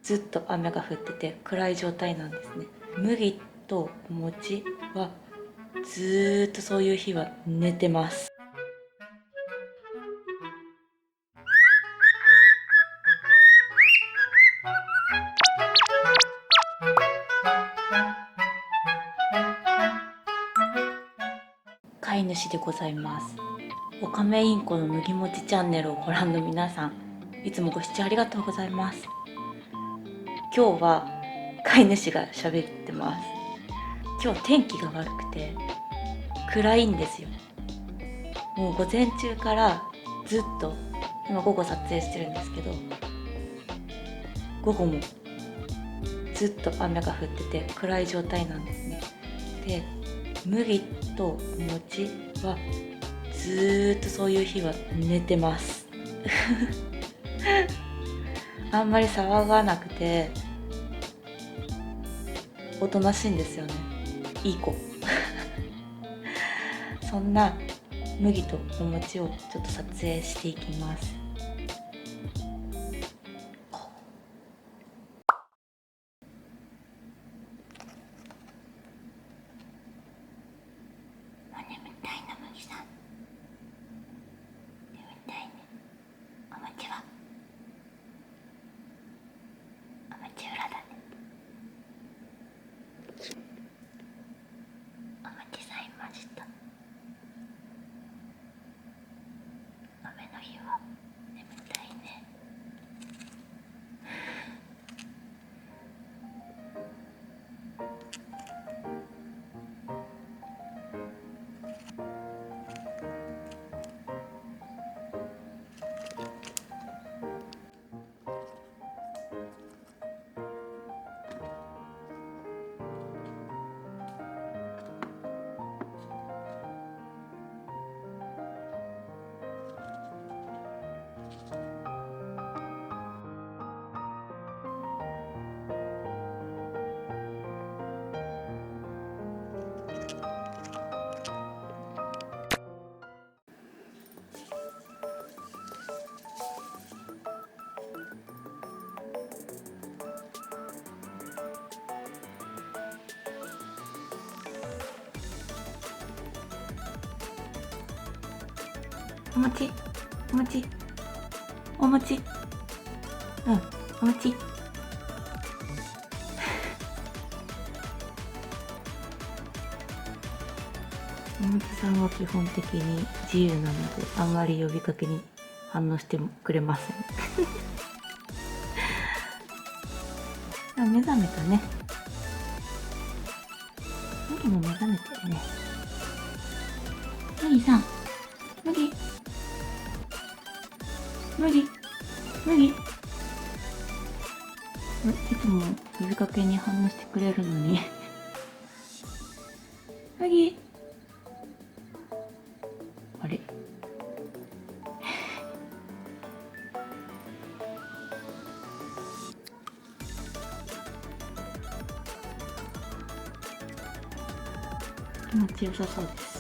ずっと雨が降ってて暗い状態なんですね。麦とお餅はずーっとそういう日は寝てます。飼い主でございます。オカメインコの麦もちチャンネルをご覧の皆さん、いつもご視聴ありがとうございます。今日は飼い主が喋ってます。今日天気が悪くて暗いんですよ。もう午前中からずっと、今午後撮影してるんですけど、午後もずっと雨が降ってて暗い状態なんですね。で、麦とお餅はずーっとそういう日は寝てますあんまり騒がなくておとなしいんですよね。いい子そんな麦とお餅をちょっと撮影していきます。眠たいな麦さん、眠たいね。お餅はお餅裏だね。お餅さん今ちょっと雨の日は眠たいね。お餅、お餅、お餅、お餅お餅さんは基本的に自由なのであんまり呼びかけに反応してくれませんでも目覚めたね。麦も目覚めてるね。麦さん、麦、麦、麦。いつも呼びかけに反応してくれるのに麦。あれ気持ちよさそうです。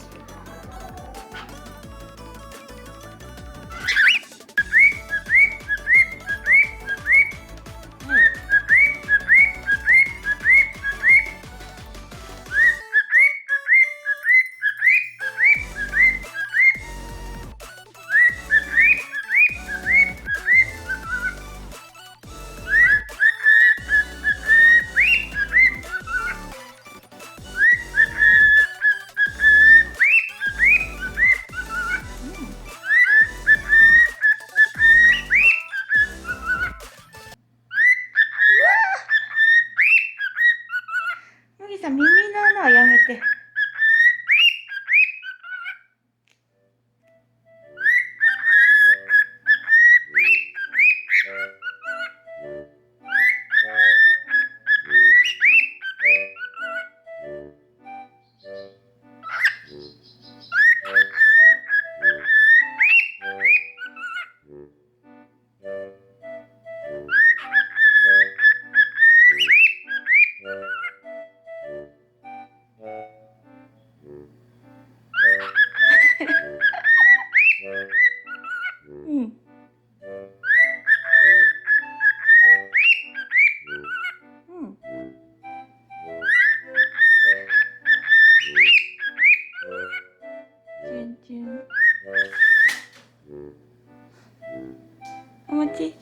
お餅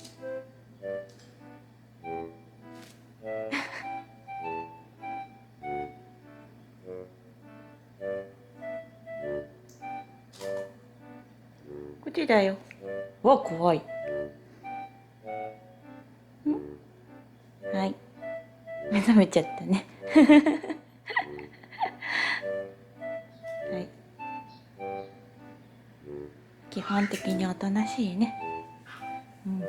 こっちだよ。わ、怖い。はい、目覚めちゃったね。はい、基本的におとなしいね。うん。